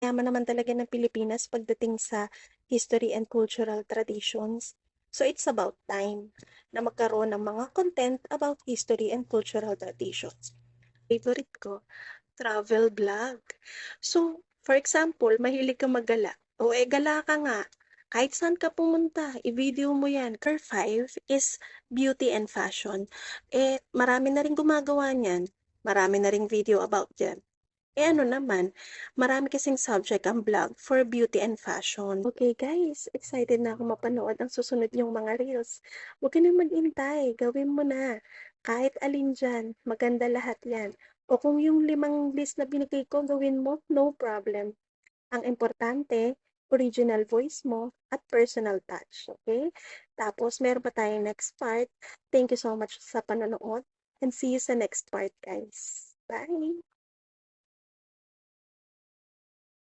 yaman naman talaga ng Pilipinas pagdating sa history and cultural traditions. So it's about time na magkaroon ng mga content about history and cultural traditions. Favorite ko, travel vlog. So, for example, mahilig ka maggala. O gala ka nga. Kahit saan ka pumunta, i-video mo yan. Car 5 is beauty and fashion. Marami na rin gumagawa niyan. Marami na ring video about yan. Ano naman, marami kasing subject ang vlog for beauty and fashion. Okay guys, excited na ako mapanood ang susunod niyong mga reels. Huwag ka na mag-intay, gawin mo na. Kahit alin dyan, maganda lahat yan. O kung yung 5 list na binigay ko, gawin mo, no problem. Ang importante, original voice mo at personal touch, okay? Tapos, meron pa tayong next part. Thank you so much sa panonood and see you sa next part, guys. Bye!